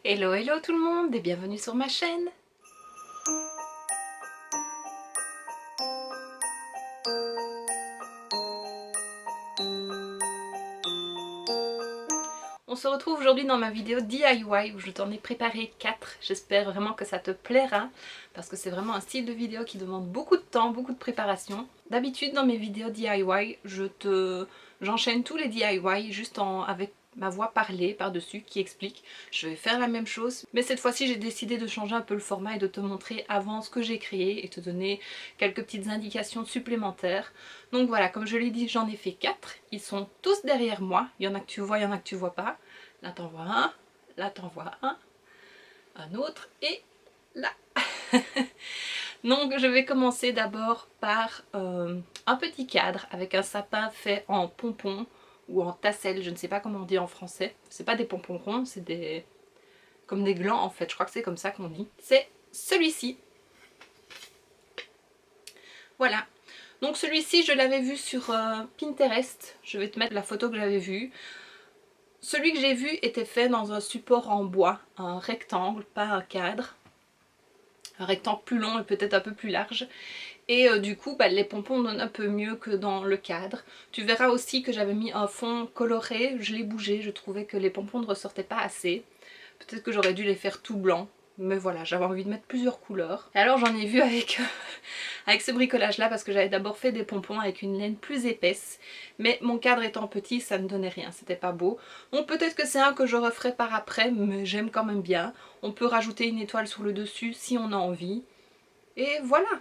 Hello hello tout le monde et bienvenue sur ma chaîne. On se retrouve aujourd'hui dans ma vidéo DIY où je t'en ai préparé 4. J'espère vraiment que ça te plaira parce que c'est vraiment un style de vidéo qui demande beaucoup de temps, beaucoup de préparation. D'habitude dans mes vidéos DIY, j'enchaîne tous les DIY juste avec ma voix parlée par-dessus qui explique. Je vais faire la même chose, mais cette fois-ci j'ai décidé de changer un peu le format et de te montrer avant ce que j'ai créé et te donner quelques petites indications supplémentaires. Donc voilà, comme je l'ai dit, j'en ai fait 4. Ils sont tous derrière moi. Il y en a que tu vois, il y en a que tu vois pas. Là t'en vois un, là t'en vois un autre et là. Donc je vais commencer d'abord par un petit cadre avec un sapin fait en pompon ou en tasselle, je ne sais pas comment on dit en français. C'est pas des pompons ronds, c'est des comme des glands en fait, je crois que c'est comme ça qu'on dit. C'est celui-ci. Voilà. Donc celui-ci je l'avais vu sur Pinterest, je vais te mettre la photo que j'avais vue. Celui que j'ai vu était fait dans un support en bois, un rectangle, pas un cadre. Un rectangle plus long et peut-être un peu plus large. Et du coup, les pompons donnent un peu mieux que dans le cadre. Tu verras aussi que j'avais mis un fond coloré, je l'ai bougé, je trouvais que les pompons ne ressortaient pas assez. Peut-être que j'aurais dû les faire tout blancs. Mais voilà, j'avais envie de mettre plusieurs couleurs. Et alors j'en ai vu avec, avec ce bricolage là parce que j'avais d'abord fait des pompons avec une laine plus épaisse. Mais mon cadre étant petit, ça ne donnait rien, c'était pas beau. Donc peut-être que c'est un que je referai par après, mais j'aime quand même bien. On peut rajouter une étoile sur le dessus si on a envie. Et voilà!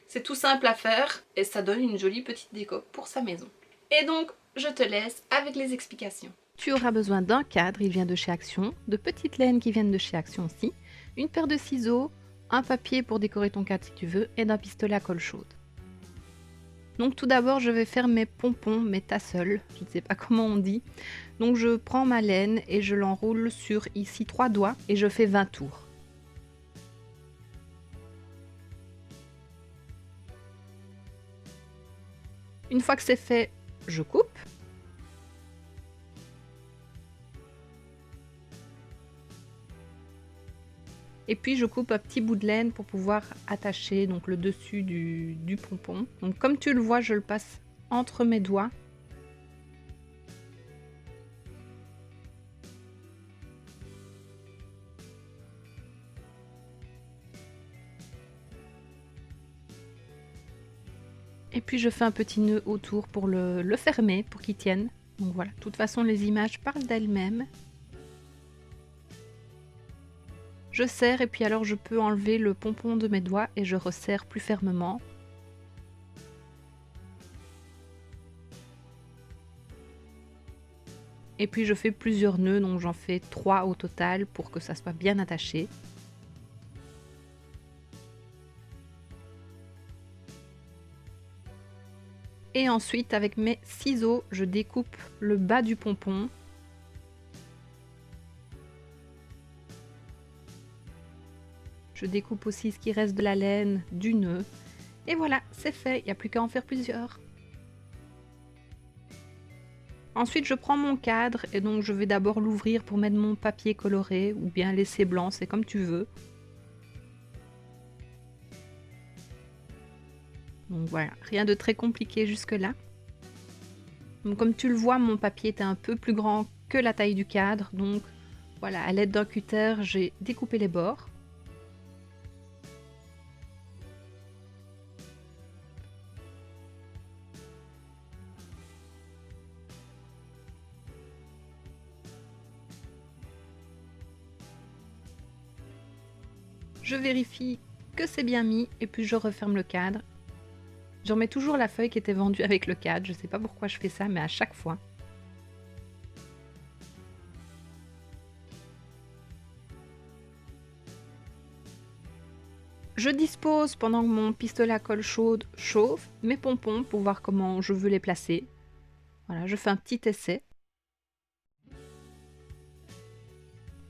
C'est tout simple à faire et ça donne une jolie petite déco pour sa maison. Et donc, je te laisse avec les explications. Tu auras besoin d'un cadre, il vient de chez Action, de petites laines qui viennent de chez Action aussi, une paire de ciseaux, un papier pour décorer ton cadre si tu veux, et d'un pistolet à colle chaude. Donc tout d'abord, je vais faire mes pompons, mes tassels, je ne sais pas comment on dit. Donc je prends ma laine et je l'enroule sur ici 3 doigts et je fais 20 tours. Une fois que c'est fait, je coupe. Et puis je coupe un petit bout de laine pour pouvoir attacher donc le dessus du pompon. Donc comme tu le vois, je le passe entre mes doigts. Et puis je fais un petit nœud autour pour le fermer, pour qu'il tienne. Donc voilà, de toute façon les images parlent d'elles-mêmes. Je serre et puis alors je peux enlever le pompon de mes doigts et je resserre plus fermement. Et puis je fais plusieurs nœuds, donc j'en fais 3 au total pour que ça soit bien attaché. Et ensuite avec mes ciseaux, je découpe le bas du pompon. Je découpe aussi ce qui reste de la laine du nœud. Et voilà, c'est fait, il n'y a plus qu'à en faire plusieurs. Ensuite, je prends mon cadre et donc je vais d'abord l'ouvrir pour mettre mon papier coloré ou bien laisser blanc, c'est comme tu veux. Donc voilà, rien de très compliqué jusque-là. Donc comme tu le vois, mon papier était un peu plus grand que la taille du cadre. Donc voilà, à l'aide d'un cutter, j'ai découpé les bords. Je vérifie que c'est bien mis et puis je referme le cadre. Je remets toujours la feuille qui était vendue avec le cadre, je sais pas pourquoi je fais ça, mais à chaque fois. Je dispose pendant que mon pistolet à colle chaude chauffe mes pompons pour voir comment je veux les placer. Voilà, je fais un petit essai.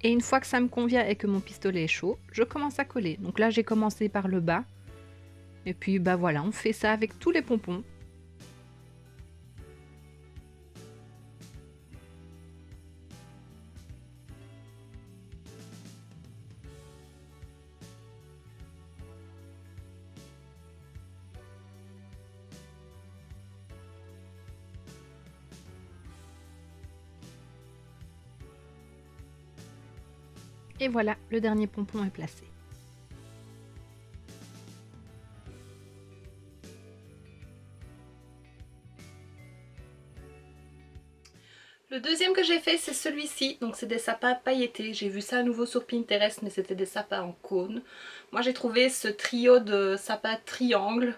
Et une fois que ça me convient et que mon pistolet est chaud, je commence à coller. Donc là, j'ai commencé par le bas. Et puis, bah voilà, on fait ça avec tous les pompons. Et voilà, le dernier pompon est placé. Le deuxième que j'ai fait, c'est celui-ci. Donc c'est des sapins pailletés. J'ai vu ça à nouveau sur Pinterest, mais c'était des sapins en cône. Moi j'ai trouvé ce trio de sapins triangles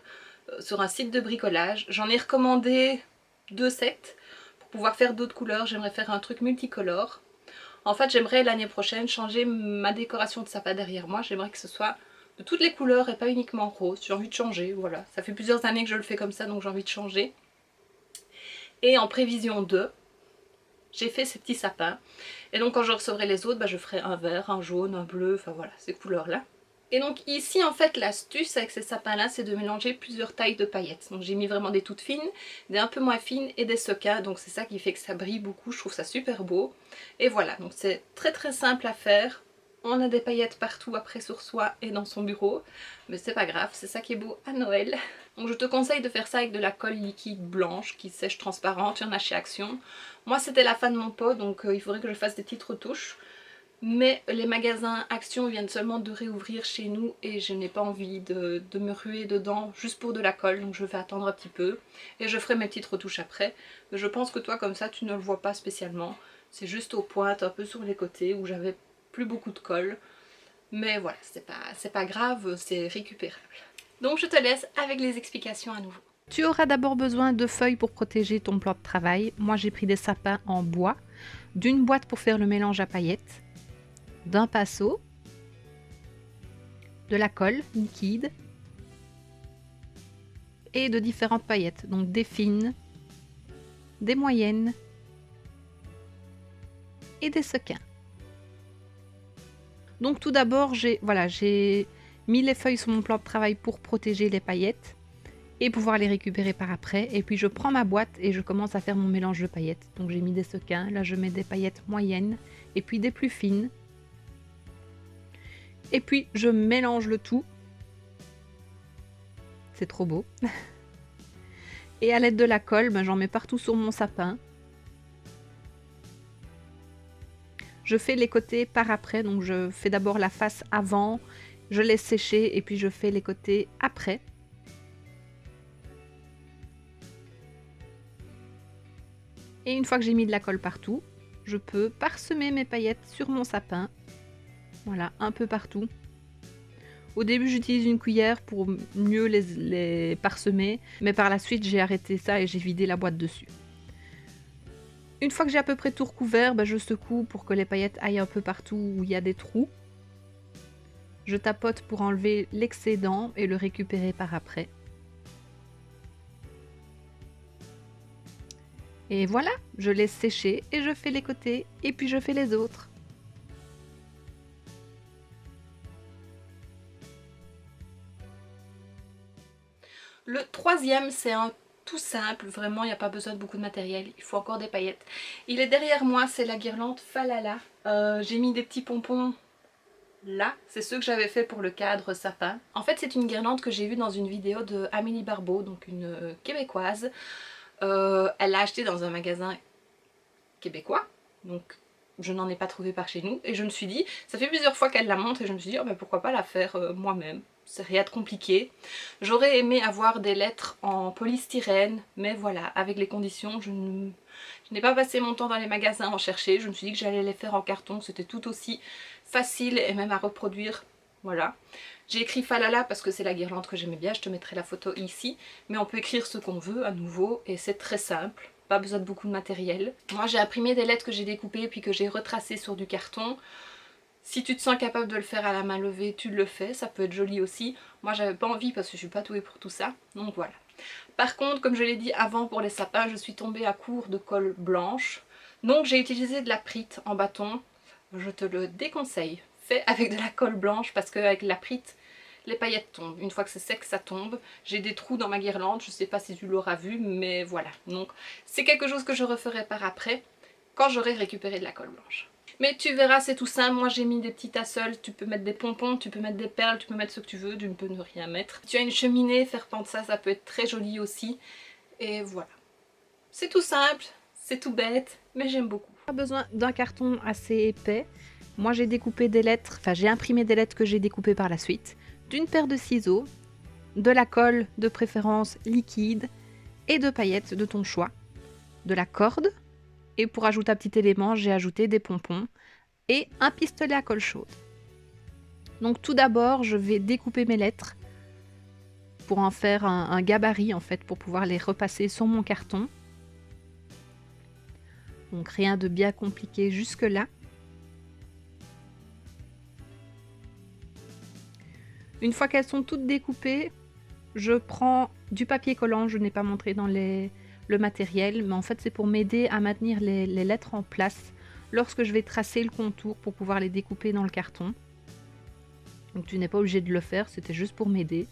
sur un site de bricolage. J'en ai recommandé 2 sets pour pouvoir faire d'autres couleurs. J'aimerais faire un truc multicolore. En fait, j'aimerais l'année prochaine changer ma décoration de sapin derrière moi. J'aimerais que ce soit de toutes les couleurs et pas uniquement rose. J'ai envie de changer, voilà. Ça fait plusieurs années que je le fais comme ça, donc j'ai envie de changer. Et en prévision de, j'ai fait ces petits sapins. Et donc quand je recevrai les autres, je ferai un vert, un jaune, un bleu, enfin voilà, ces couleurs-là. Et donc ici en fait l'astuce avec ces sapins-là, c'est de mélanger plusieurs tailles de paillettes. Donc j'ai mis vraiment des toutes fines, des un peu moins fines et des sequins. Donc c'est ça qui fait que ça brille beaucoup, je trouve ça super beau. Et voilà, donc c'est très très simple à faire. On a des paillettes partout après sur soi et dans son bureau. Mais c'est pas grave, c'est ça qui est beau à Noël. Donc je te conseille de faire ça avec de la colle liquide blanche qui sèche transparente, il y en a chez Action. Moi c'était la fin de mon pot, donc il faudrait que je fasse des petites retouches. Mais les magasins Action viennent seulement de réouvrir chez nous et je n'ai pas envie de me ruer dedans juste pour de la colle. Donc je vais attendre un petit peu et je ferai mes petites retouches après. Mais je pense que toi comme ça tu ne le vois pas spécialement. C'est juste aux pointes, un peu sur les côtés où j'avais plus beaucoup de colle. Mais voilà, c'est pas grave, c'est récupérable. Donc je te laisse avec les explications à nouveau. Tu auras d'abord besoin de feuilles pour protéger ton plan de travail. Moi j'ai pris des sapins en bois, d'une boîte pour faire le mélange à paillettes, d'un pinceau, de la colle liquide et de différentes paillettes. Donc des fines, des moyennes et des sequins. Donc tout d'abord j'ai mis les feuilles sur mon plan de travail pour protéger les paillettes et pouvoir les récupérer par après. Et puis je prends ma boîte et je commence à faire mon mélange de paillettes. Donc j'ai mis des sequins, là je mets des paillettes moyennes et puis des plus fines. Et puis je mélange le tout. C'est trop beau. Et à l'aide de la colle, j'en mets partout sur mon sapin. Je fais les côtés par après, donc je fais d'abord la face avant, je laisse sécher et puis je fais les côtés après. Et une fois que j'ai mis de la colle partout, je peux parsemer mes paillettes sur mon sapin. Voilà, un peu partout. Au début, j'utilise une cuillère pour mieux les parsemer, mais par la suite, j'ai arrêté ça et j'ai vidé la boîte dessus. Une fois que j'ai à peu près tout recouvert, je secoue pour que les paillettes aillent un peu partout où il y a des trous. Je tapote pour enlever l'excédent et le récupérer par après. Et voilà, je laisse sécher et je fais les côtés et puis je fais les autres. Le troisième, c'est un tout simple, vraiment il n'y a pas besoin de beaucoup de matériel, il faut encore des paillettes. Il est derrière moi, c'est la guirlande Falala. J'ai mis des petits pompons là, c'est ceux que j'avais fait pour le cadre sapin. En fait c'est une guirlande que j'ai vue dans une vidéo de Amélie Barbeau, donc une québécoise. Elle l'a achetée dans un magasin québécois, donc je n'en ai pas trouvé par chez nous. Et je me suis dit, ça fait plusieurs fois qu'elle la montre et je me suis dit, pourquoi pas la faire moi-même. C'est rien de compliqué. J'aurais aimé avoir des lettres en polystyrène, mais voilà, avec les conditions, je n'ai pas passé mon temps dans les magasins à en chercher. Je me suis dit que j'allais les faire en carton, c'était tout aussi facile et même à reproduire. Voilà. J'ai écrit Falala parce que c'est la guirlande que j'aimais bien, je te mettrai la photo ici. Mais on peut écrire ce qu'on veut à nouveau et c'est très simple. Pas besoin de beaucoup de matériel. Moi j'ai imprimé des lettres que j'ai découpées puis que j'ai retracées sur du carton. Si tu te sens capable de le faire à la main levée, tu le fais, ça peut être joli aussi. Moi j'avais pas envie parce que je suis pas douée pour tout ça, donc voilà. Par contre, comme je l'ai dit avant pour les sapins, je suis tombée à court de colle blanche. Donc j'ai utilisé de la prite en bâton. Je te le déconseille. Fais avec de la colle blanche parce qu'avec la prite, les paillettes tombent. Une fois que c'est sec, ça tombe. J'ai des trous dans ma guirlande, je sais pas si tu l'auras vu, mais voilà. Donc c'est quelque chose que je referai par après, quand j'aurai récupéré de la colle blanche. Mais tu verras, c'est tout simple. Moi j'ai mis des petits tassells, tu peux mettre des pompons, tu peux mettre des perles, tu peux mettre ce que tu veux, tu ne peux ne rien mettre. Tu as une cheminée, faire pendre ça, ça peut être très joli aussi. Et voilà. C'est tout simple, c'est tout bête, mais j'aime beaucoup. Pas besoin d'un carton assez épais. Moi j'ai découpé des lettres, enfin j'ai imprimé des lettres que j'ai découpées par la suite, d'une paire de ciseaux, de la colle de préférence liquide et de paillettes de ton choix, de la corde, et pour ajouter un petit élément, j'ai ajouté des pompons et un pistolet à colle chaude. Donc tout d'abord, je vais découper mes lettres pour en faire un gabarit en fait, pour pouvoir les repasser sur mon carton. Donc rien de bien compliqué jusque là. Une fois qu'elles sont toutes découpées, je prends du papier collant. Je n'ai pas montré dans le matériel, mais en fait c'est pour m'aider à maintenir les lettres en place lorsque je vais tracer le contour pour pouvoir les découper dans le carton. Donc tu n'es pas obligé de le faire, c'était juste pour m'aider.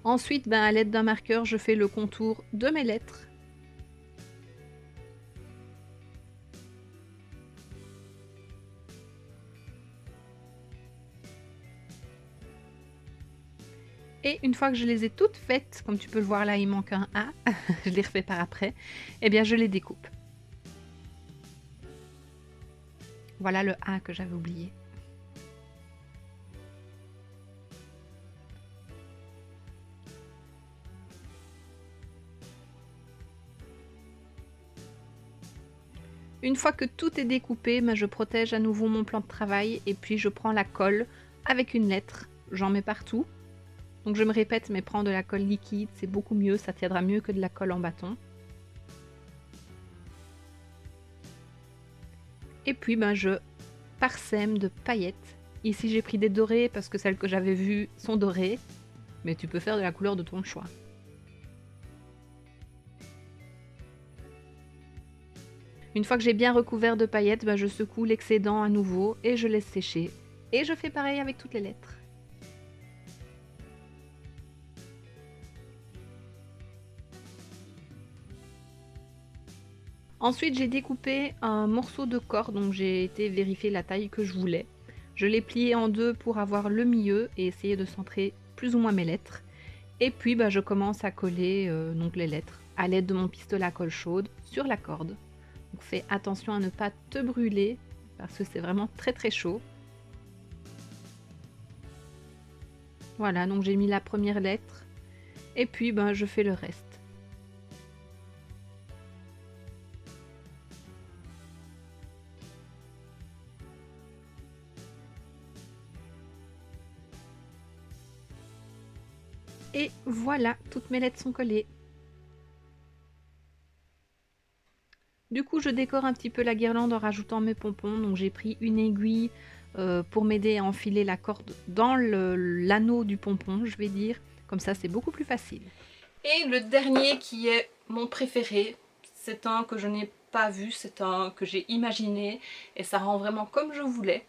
Ensuite, à l'aide d'un marqueur, je fais le contour de mes lettres. Et une fois que je les ai toutes faites, comme tu peux le voir là, il manque un A, je les refais par après, et bien je les découpe. Voilà le A que j'avais oublié. Une fois que tout est découpé, je protège à nouveau mon plan de travail et puis je prends la colle avec une lettre, j'en mets partout. Donc je me répète, mais prends de la colle liquide, c'est beaucoup mieux, ça tiendra mieux que de la colle en bâton. Et puis je parsème de paillettes. Ici j'ai pris des dorées parce que celles que j'avais vues sont dorées, mais tu peux faire de la couleur de ton choix. Une fois que j'ai bien recouvert de paillettes, je secoue l'excédent à nouveau et je laisse sécher. Et je fais pareil avec toutes les lettres. Ensuite, j'ai découpé un morceau de corde, donc j'ai été vérifier la taille que je voulais. Je l'ai plié en deux pour avoir le milieu et essayer de centrer plus ou moins mes lettres. Et puis, je commence à coller donc les lettres à l'aide de mon pistolet à colle chaude sur la corde. Donc fais attention à ne pas te brûler parce que c'est vraiment très très chaud. Voilà, donc j'ai mis la première lettre et puis je fais le reste. Et voilà, toutes mes lettres sont collées. Du coup, je décore un petit peu la guirlande en rajoutant mes pompons. Donc j'ai pris une aiguille pour m'aider à enfiler la corde dans l'anneau du pompon, je vais dire. Comme ça, c'est beaucoup plus facile. Et le dernier qui est mon préféré, c'est un que je n'ai pas vu, c'est un que j'ai imaginé et ça rend vraiment comme je voulais.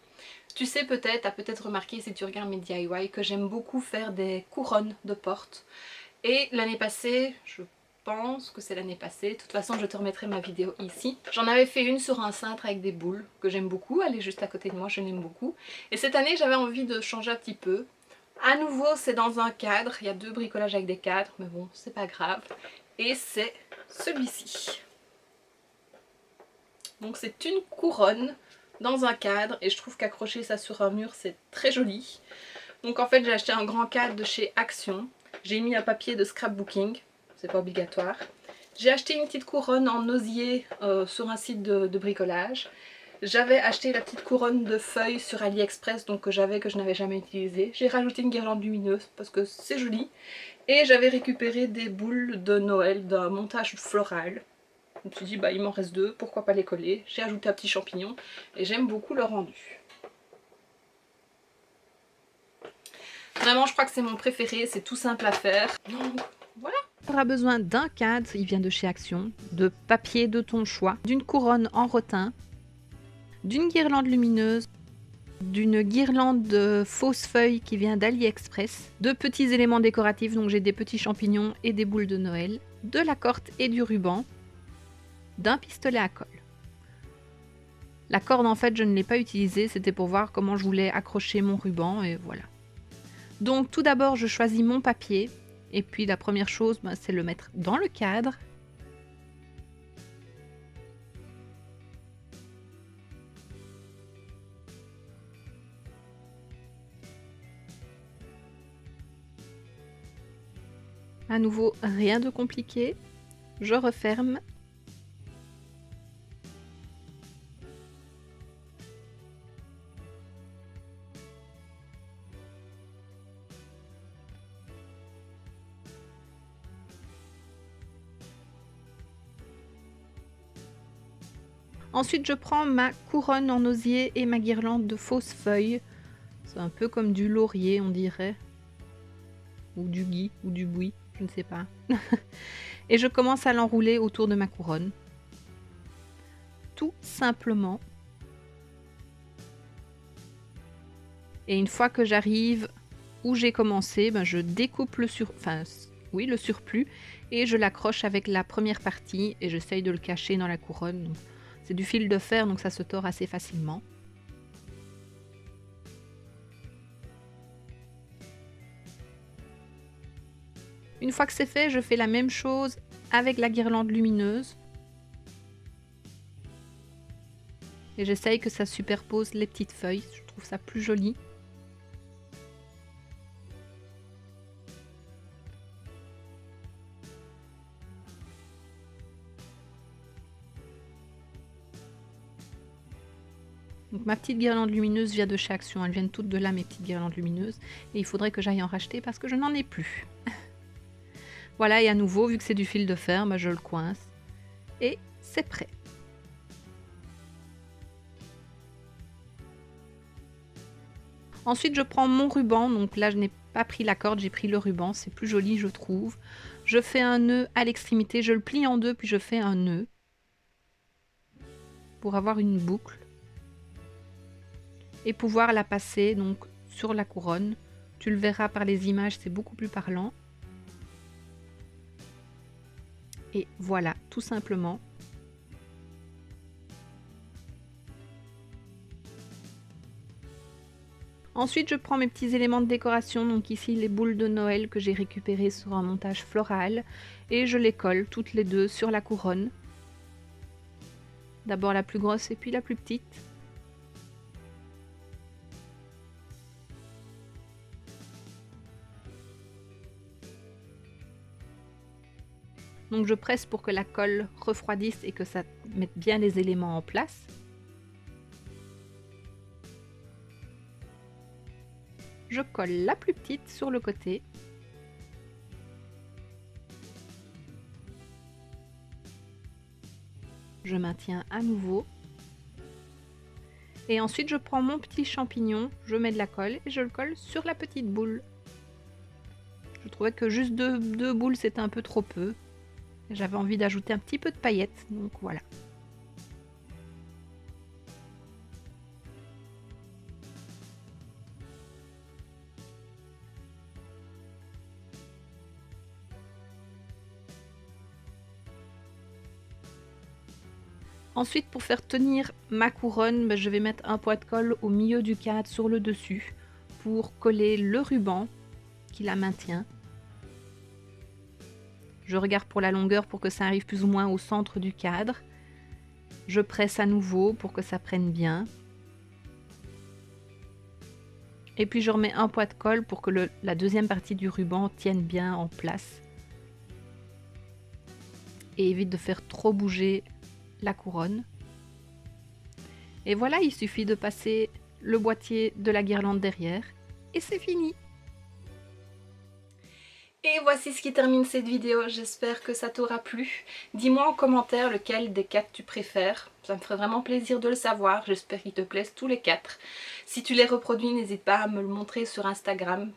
Tu sais peut-être, tu as peut-être remarqué si tu regardes mes DIY que j'aime beaucoup faire des couronnes de porte. Et l'année passée, je pense que c'est l'année passée, de toute façon je te remettrai ma vidéo ici. J'en avais fait une sur un cintre avec des boules que j'aime beaucoup, elle est juste à côté de moi, je l'aime beaucoup. Et cette année j'avais envie de changer un petit peu. À nouveau c'est dans un cadre, il y a deux bricolages avec des cadres, mais bon c'est pas grave. Et c'est celui-ci. Donc c'est une couronne dans un cadre et je trouve qu'accrocher ça sur un mur c'est très joli. Donc en fait j'ai acheté un grand cadre de chez Action. J'ai mis un papier de scrapbooking, c'est pas obligatoire. J'ai acheté une petite couronne en osier sur un site de bricolage. J'avais acheté la petite couronne de feuilles sur AliExpress, donc que je n'avais jamais utilisée. J'ai rajouté une guirlande lumineuse parce que c'est joli. Et j'avais récupéré des boules de Noël d'un montage floral. Je me suis dit il m'en reste deux, pourquoi pas les coller. J'ai ajouté un petit champignon et j'aime beaucoup le rendu. Vraiment je crois que c'est mon préféré, c'est tout simple à faire. Donc voilà. Tu auras besoin d'un cadre, il vient de chez Action, de papier de ton choix, d'une couronne en rotin, d'une guirlande lumineuse, d'une guirlande de fausses feuilles qui vient d'AliExpress, de petits éléments décoratifs, donc j'ai des petits champignons et des boules de Noël, de la corde et du ruban, d'un pistolet à colle. La corde en fait je ne l'ai pas utilisée, c'était pour voir comment je voulais accrocher mon ruban et voilà. Donc tout d'abord je choisis mon papier et puis la première chose c'est le mettre dans le cadre. À nouveau, rien de compliqué. Je referme. Ensuite, je prends ma couronne en osier et ma guirlande de fausses feuilles. C'est un peu comme du laurier, on dirait. Ou du gui, ou du buis, je ne sais pas. Et je commence à l'enrouler autour de ma couronne. Tout simplement. Et une fois que j'arrive où j'ai commencé, ben je découpe le surplus et je l'accroche avec la première partie et j'essaye de le cacher dans la couronne. C'est du fil de fer, donc ça se tord assez facilement. Une fois que c'est fait, je fais la même chose avec la guirlande lumineuse. Et j'essaye que ça superpose les petites feuilles, je trouve ça plus joli. Donc ma petite guirlande lumineuse vient de chez Action, elles viennent toutes de là mes petites guirlandes lumineuses. Et il faudrait que j'aille en racheter parce que je n'en ai plus. Voilà, et à nouveau, vu que c'est du fil de fer, ben je le coince. Et c'est prêt. Ensuite, je prends mon ruban. Donc là, je n'ai pas pris la corde, j'ai pris le ruban. C'est plus joli, je trouve. Je fais un nœud à l'extrémité. Je le plie en deux, puis je fais un nœud. Pour avoir une boucle. Et pouvoir la passer donc sur la couronne. Tu le verras par les images, c'est beaucoup plus parlant. Et voilà, tout simplement. Ensuite, je prends mes petits éléments de décoration, donc ici les boules de Noël que j'ai récupérées sur un montage floral, et je les colle toutes les deux sur la couronne. D'abord la plus grosse et puis la plus petite. Donc je presse pour que la colle refroidisse et que ça mette bien les éléments en place. Je colle la plus petite sur le côté. Je maintiens à nouveau. Et ensuite je prends mon petit champignon, je mets de la colle et je le colle sur la petite boule. Je trouvais que juste deux boules c'était un peu trop peu. J'avais envie d'ajouter un petit peu de paillettes, donc voilà. Ensuite, pour faire tenir ma couronne, je vais mettre un poids de colle au milieu du cadre sur le dessus pour coller le ruban qui la maintient. Je regarde pour la longueur pour que ça arrive plus ou moins au centre du cadre. Je presse à nouveau pour que ça prenne bien. Et puis je remets un poids de colle pour que la deuxième partie du ruban tienne bien en place. Et évite de faire trop bouger la couronne. Et voilà, il suffit de passer le boîtier de la guirlande derrière et c'est fini. Et voici ce qui termine cette vidéo, j'espère que ça t'aura plu. Dis-moi en commentaire lequel des 4 tu préfères, ça me ferait vraiment plaisir de le savoir, j'espère qu'ils te plaisent tous les 4. Si tu les reproduis, n'hésite pas à me le montrer sur Instagram.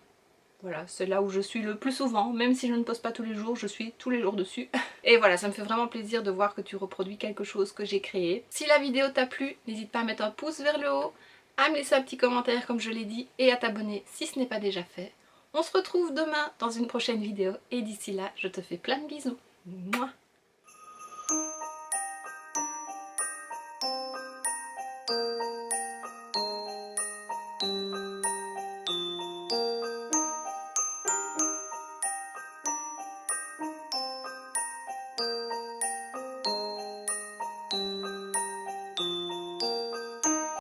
Voilà, c'est là où je suis le plus souvent, même si je ne poste pas tous les jours, je suis tous les jours dessus. Et voilà, ça me fait vraiment plaisir de voir que tu reproduis quelque chose que j'ai créé. Si la vidéo t'a plu, n'hésite pas à mettre un pouce vers le haut, à me laisser un petit commentaire comme je l'ai dit, et à t'abonner si ce n'est pas déjà fait. On se retrouve demain dans une prochaine vidéo, et d'ici là, je te fais plein de bisous. Mouah.